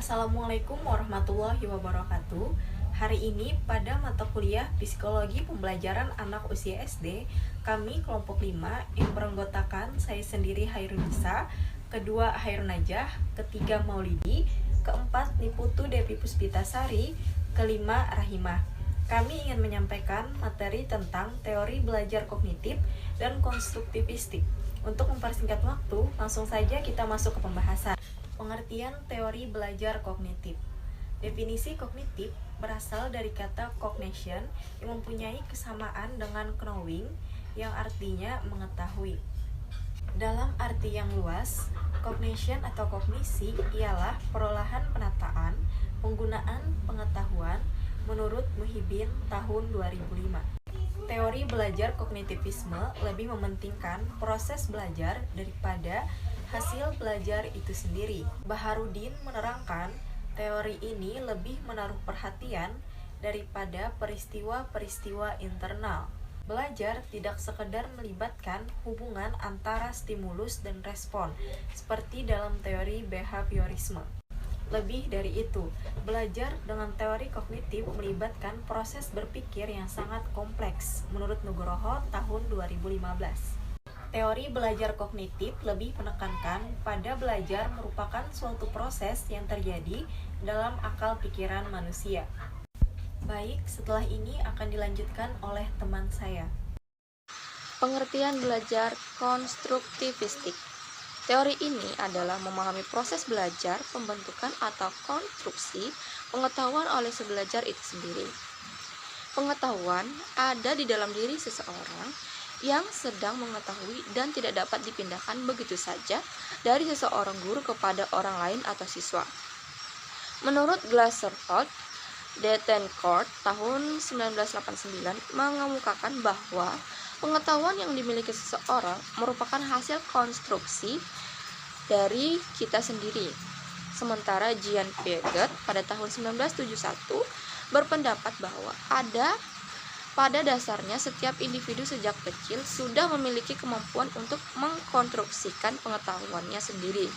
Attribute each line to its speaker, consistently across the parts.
Speaker 1: Assalamualaikum warahmatullahi wabarakatuh. Hari ini pada mata kuliah Psikologi Pembelajaran Anak Usia SD, kami kelompok 5 yang beranggotakan saya sendiri Hairunisa, kedua Hairun Najah, ketiga Maulidi, keempat Niputu Devi Puspitasari, kelima Rahimah. Kami ingin menyampaikan materi tentang teori belajar kognitif dan konstruktivistik. Untuk mempersingkat waktu, langsung saja kita masuk ke pembahasan. Pengertian teori belajar kognitif. Definisi kognitif berasal dari kata cognition yang mempunyai kesamaan dengan knowing yang artinya mengetahui. Dalam arti yang luas, cognition atau kognisi ialah perolahan penataan, penggunaan pengetahuan menurut Muhyiddin tahun 2005. Teori belajar kognitivisme lebih mementingkan proses belajar daripada hasil belajar itu sendiri. Baharudin menerangkan teori ini lebih menaruh perhatian daripada peristiwa-peristiwa internal. Belajar tidak sekedar melibatkan hubungan antara stimulus dan respon, seperti dalam teori behaviorisme. Lebih dari itu, belajar dengan teori kognitif melibatkan proses berpikir yang sangat kompleks, menurut Nugroho tahun 2015. Teori belajar kognitif lebih menekankan pada belajar merupakan suatu proses yang terjadi dalam akal pikiran manusia. Baik, setelah ini akan dilanjutkan oleh teman saya.
Speaker 2: Pengertian belajar konstruktivistik. Teori ini adalah memahami proses belajar, pembentukan atau konstruksi pengetahuan oleh si belajar itu sendiri. Pengetahuan ada di dalam diri seseorang yang sedang mengetahui dan tidak dapat dipindahkan begitu saja dari seseorang guru kepada orang lain atau siswa. Menurut Glaserfeld, Detencourt tahun 1989 mengemukakan bahwa pengetahuan yang dimiliki seseorang merupakan hasil konstruksi dari kita sendiri. Sementara Jean Piaget pada tahun 1971 berpendapat bahwa pada dasarnya setiap individu sejak kecil sudah memiliki kemampuan untuk mengkonstruksikan pengetahuannya sendiri.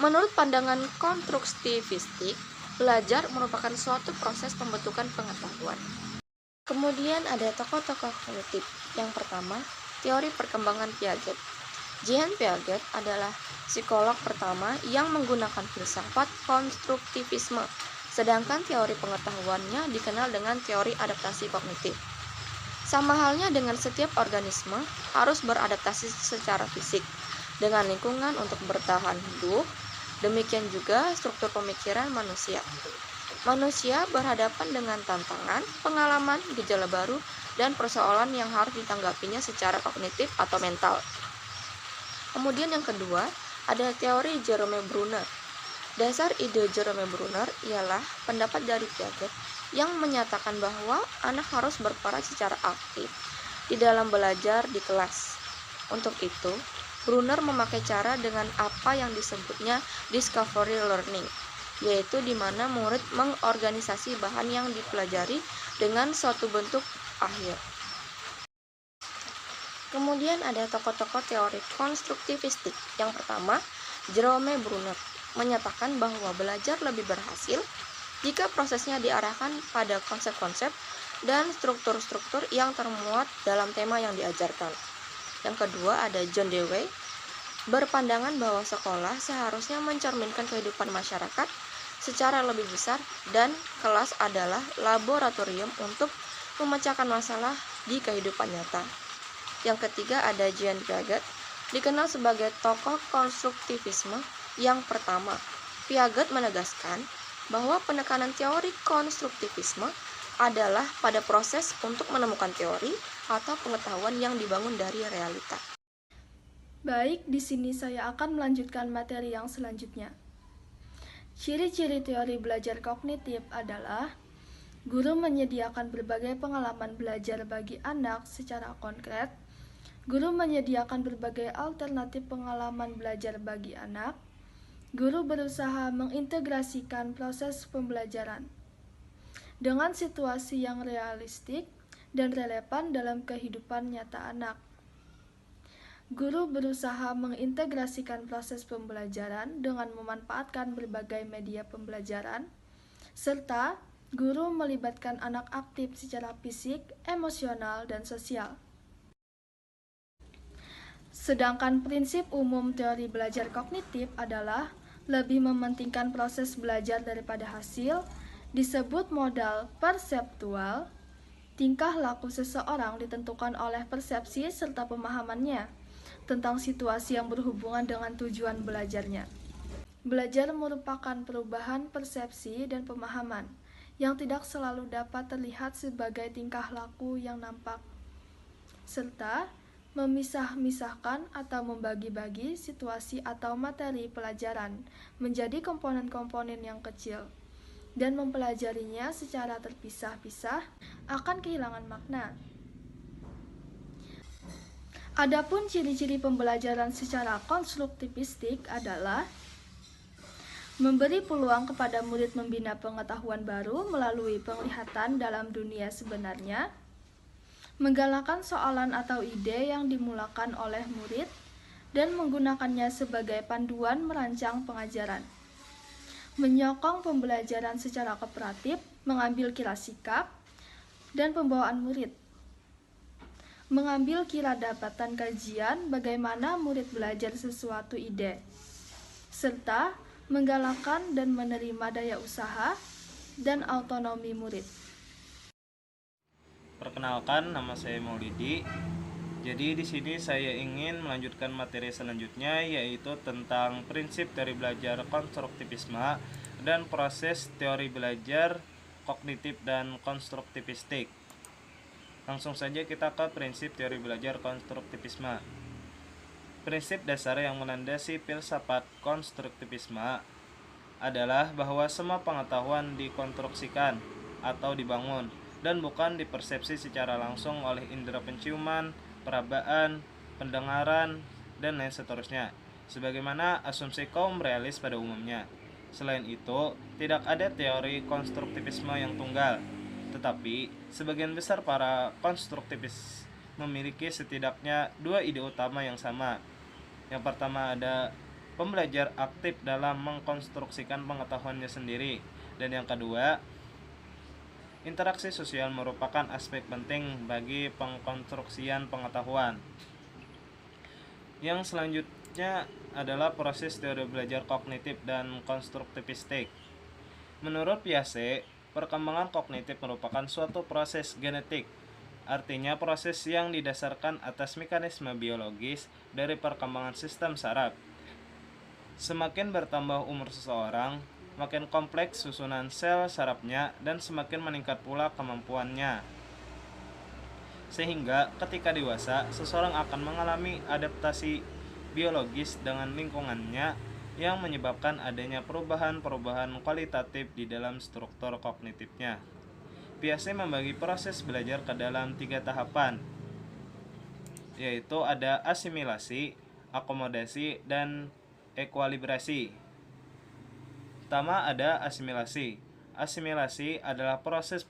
Speaker 2: Menurut pandangan konstruktivistik, belajar merupakan suatu proses pembentukan pengetahuan. Kemudian ada tokoh-tokoh kognitif. Yang pertama, teori perkembangan Piaget. Jean Piaget adalah psikolog pertama yang menggunakan filsafat konstruktivisme, sedangkan teori pengetahuannya dikenal dengan teori adaptasi kognitif. Sama halnya dengan setiap organisme harus beradaptasi secara fisik dengan lingkungan untuk bertahan hidup, demikian juga struktur pemikiran manusia. Manusia berhadapan dengan tantangan, pengalaman, gejala baru, dan persoalan yang harus ditanggapinya secara kognitif atau mental. Kemudian yang kedua, ada teori Jerome Bruner. Dasar ide Jerome Bruner ialah pendapat dari Piaget yang menyatakan bahwa anak harus berperan secara aktif di dalam belajar di kelas. Untuk itu, Bruner memakai cara dengan apa yang disebutnya discovery learning, yaitu di mana murid mengorganisasi bahan yang dipelajari dengan suatu bentuk akhir. Kemudian ada tokoh-tokoh teori konstruktivistik. Yang pertama, Jerome Bruner menyatakan bahwa belajar lebih berhasil jika prosesnya diarahkan pada konsep-konsep dan struktur-struktur yang termuat dalam tema yang diajarkan. Yang kedua ada John Dewey, berpandangan bahwa sekolah seharusnya mencerminkan kehidupan masyarakat secara lebih besar dan kelas adalah laboratorium untuk memecahkan masalah di kehidupan nyata. Yang ketiga ada Jean Piaget, dikenal sebagai tokoh konstruktivisme yang pertama. Piaget menegaskan bahwa penekanan teori konstruktivisme adalah pada proses untuk menemukan teori atau pengetahuan yang dibangun dari realita.
Speaker 3: Baik, di sini saya akan melanjutkan materi yang selanjutnya. Ciri-ciri teori belajar kognitif adalah guru menyediakan berbagai pengalaman belajar bagi anak secara konkret. Guru menyediakan berbagai alternatif pengalaman belajar bagi anak. Guru berusaha mengintegrasikan proses pembelajaran dengan situasi yang realistik dan relevan dalam kehidupan nyata anak. Guru berusaha mengintegrasikan proses pembelajaran dengan memanfaatkan berbagai media pembelajaran, serta guru melibatkan anak aktif secara fisik, emosional, dan sosial. Sedangkan prinsip umum teori belajar kognitif adalah lebih mementingkan proses belajar daripada hasil, disebut modal perseptual. Tingkah laku seseorang ditentukan oleh persepsi serta pemahamannya tentang situasi yang berhubungan dengan tujuan belajarnya. Belajar merupakan perubahan persepsi dan pemahaman yang tidak selalu dapat terlihat sebagai tingkah laku yang nampak, serta memisah-misahkan atau membagi-bagi situasi atau materi pelajaran menjadi komponen-komponen yang kecil dan mempelajarinya secara terpisah-pisah akan kehilangan makna. Adapun ciri-ciri pembelajaran secara konstruktivistik adalah memberi peluang kepada murid membina pengetahuan baru melalui penglihatan dalam dunia sebenarnya, menggalakkan soalan atau ide yang dimulakan oleh murid, dan menggunakannya sebagai panduan merancang pengajaran. Menyokong pembelajaran secara kooperatif, mengambil kira sikap, dan pembawaan murid. Mengambil kira dapatan kajian bagaimana murid belajar sesuatu ide, serta menggalakkan dan menerima daya usaha dan autonomi murid.
Speaker 4: Perkenalkan, nama saya Maulidi. Jadi di sini saya ingin melanjutkan materi selanjutnya, yaitu tentang prinsip teori belajar konstruktivisme dan proses teori belajar kognitif dan konstruktivistik. Langsung saja kita ke prinsip teori belajar konstruktivisme. Prinsip dasar yang melandasi filsafat konstruktivisme adalah bahwa semua pengetahuan dikonstruksikan atau dibangun dan bukan dipersepsi secara langsung oleh indera penciuman, perabaan, pendengaran, dan lain seterusnya, sebagaimana asumsi kaum realis pada umumnya. Selain itu, tidak ada teori konstruktivisme yang tunggal, tetapi sebagian besar para konstruktivis memiliki setidaknya dua ide utama yang sama. Yang pertama ada pembelajar aktif dalam mengkonstruksikan pengetahuannya sendiri, dan yang kedua, interaksi sosial merupakan aspek penting bagi pengkonstruksian pengetahuan. Yang selanjutnya adalah proses teori belajar kognitif dan konstruktivistik. Menurut Piaget, perkembangan kognitif merupakan suatu proses genetik, artinya proses yang didasarkan atas mekanisme biologis dari perkembangan sistem saraf. Semakin bertambah umur seseorang, makin kompleks susunan sel sarafnya dan semakin meningkat pula kemampuannya. Sehingga ketika dewasa, seseorang akan mengalami adaptasi biologis dengan lingkungannya yang menyebabkan adanya perubahan-perubahan kualitatif di dalam struktur kognitifnya. Piaget membagi proses belajar ke dalam 3 tahapan, yaitu ada asimilasi, akomodasi, dan ekualibrasi. Pertama ada asimilasi. Asimilasi adalah proses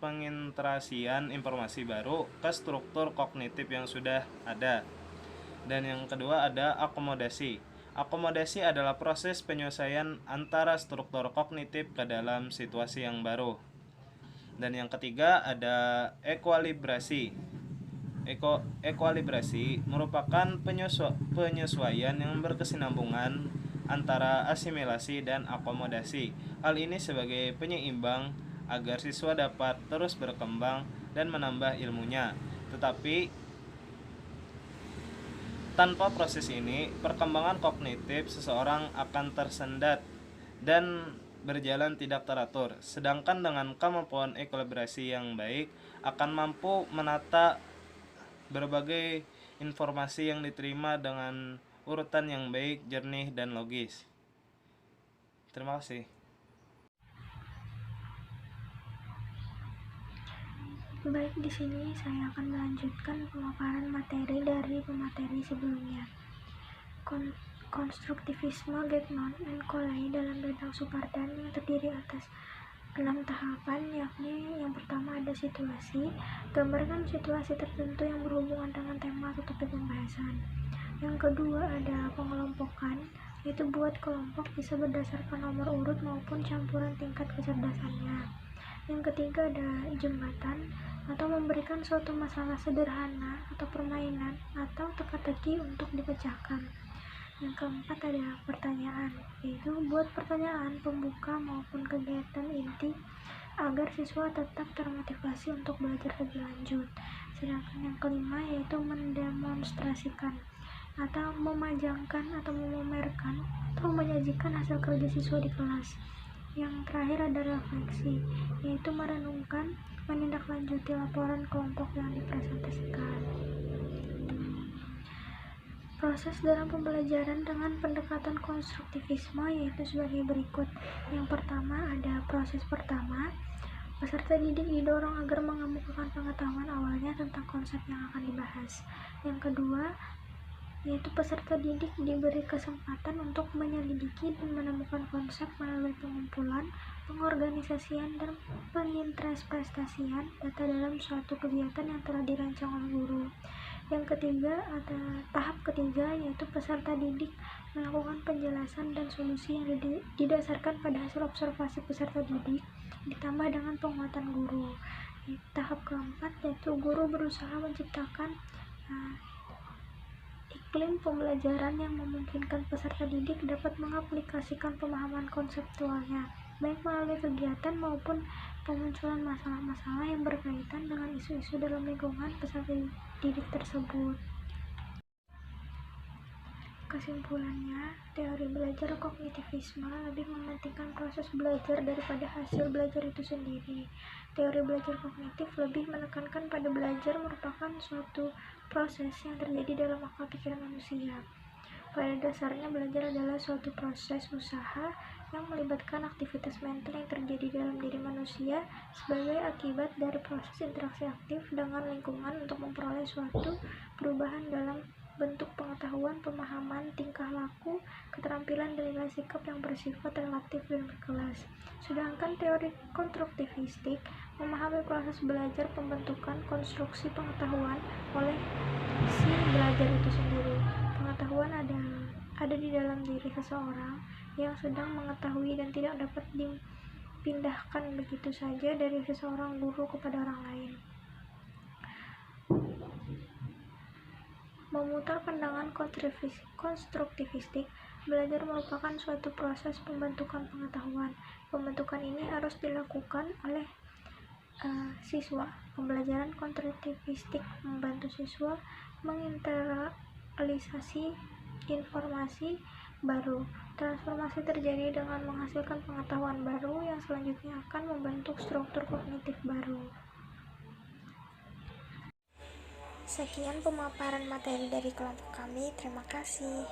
Speaker 4: penginterasian informasi baru ke struktur kognitif yang sudah ada. Dan yang kedua ada akomodasi. Akomodasi adalah proses penyelesaian antara struktur kognitif ke dalam situasi yang baru. Dan yang ketiga ada ekualibrasi. Ekualibrasi merupakan penyesuaian yang berkesinambungan antara asimilasi dan akomodasi. Hal ini sebagai penyeimbang agar siswa dapat terus berkembang dan menambah ilmunya. Tetapi tanpa proses ini, perkembangan kognitif seseorang akan tersendat dan berjalan tidak teratur. Sedangkan dengan kemampuan ekualibrasi yang baik, akan mampu menata berbagai informasi yang diterima dengan urutan yang baik, jernih, dan logis. Terima kasih.
Speaker 5: Baik, di sini saya akan melanjutkan pemaparan materi dari pemateri sebelumnya. Konstruktivisme Gagnon and Coley dalam bentang Supardan yang terdiri atas 6 tahapan, yakni yang pertama ada situasi. Gambarkan situasi tertentu yang berhubungan dengan tema atau topik pembahasan. Yang kedua ada pengelompokan, yaitu buat kelompok bisa berdasarkan nomor urut maupun campuran tingkat kecerdasannya. Yang ketiga ada jembatan, atau memberikan suatu masalah sederhana atau permainan atau teka-teki untuk dipecahkan. Yang keempat ada pertanyaan, yaitu buat pertanyaan pembuka maupun kegiatan inti agar siswa tetap termotivasi untuk belajar lebih lanjut. Sedangkan yang kelima yaitu mendemonstrasikan atau memajangkan atau memamerkan atau menyajikan hasil kerja siswa di kelas. Yang terakhir ada refleksi, yaitu merenungkan, menindaklanjuti laporan kelompok yang dipresentasikan. Proses dalam pembelajaran dengan pendekatan konstruktivisme yaitu sebagai berikut. Yang pertama ada proses pertama. Peserta didik didorong agar mengemukakan pengetahuan awalnya tentang konsep yang akan dibahas. Yang kedua, yaitu peserta didik diberi kesempatan untuk menyelidiki dan menemukan konsep melalui pengumpulan, pengorganisasian, dan penginterpretasian data dalam suatu kegiatan yang telah dirancang oleh guru. Yang ketiga, ada tahap ketiga, yaitu peserta didik melakukan penjelasan dan solusi yang didasarkan pada hasil observasi peserta didik ditambah dengan penguatan guru. Tahap keempat, yaitu guru berusaha menciptakan iklim pembelajaran yang memungkinkan peserta didik dapat mengaplikasikan pemahaman konseptualnya, baik melalui kegiatan maupun pemunculan masalah-masalah yang berkaitan dengan isu-isu dalam lingkungan peserta didik tersebut. Kesimpulannya, teori belajar kognitivisme lebih mementingkan proses belajar daripada hasil belajar itu sendiri. Teori belajar kognitif lebih menekankan pada belajar merupakan suatu proses yang terjadi dalam akal pikiran manusia. Pada dasarnya, belajar adalah suatu proses usaha yang melibatkan aktivitas mental yang terjadi dalam diri manusia sebagai akibat dari proses interaksi aktif dengan lingkungan untuk memperoleh suatu perubahan dalam bentuk pengetahuan, pemahaman, tingkah laku, keterampilan, dan nilai sikap yang bersifat relatif dan berkelas. Sedangkan teori konstruktivistik memahami proses belajar pembentukan konstruksi pengetahuan oleh si belajar itu sendiri. Pengetahuan ada di dalam diri seseorang yang sedang mengetahui dan tidak dapat dipindahkan begitu saja dari seseorang guru kepada orang lain. Memutar pandangan konstruktivistik, belajar merupakan suatu proses pembentukan pengetahuan. Pembentukan ini harus dilakukan oleh siswa. Pembelajaran konstruktivistik membantu siswa menginternalisasi informasi baru. Transformasi terjadi dengan menghasilkan pengetahuan baru yang selanjutnya akan membentuk struktur kognitif baru. Sekian pemaparan materi dari kelompok kami. Terima kasih.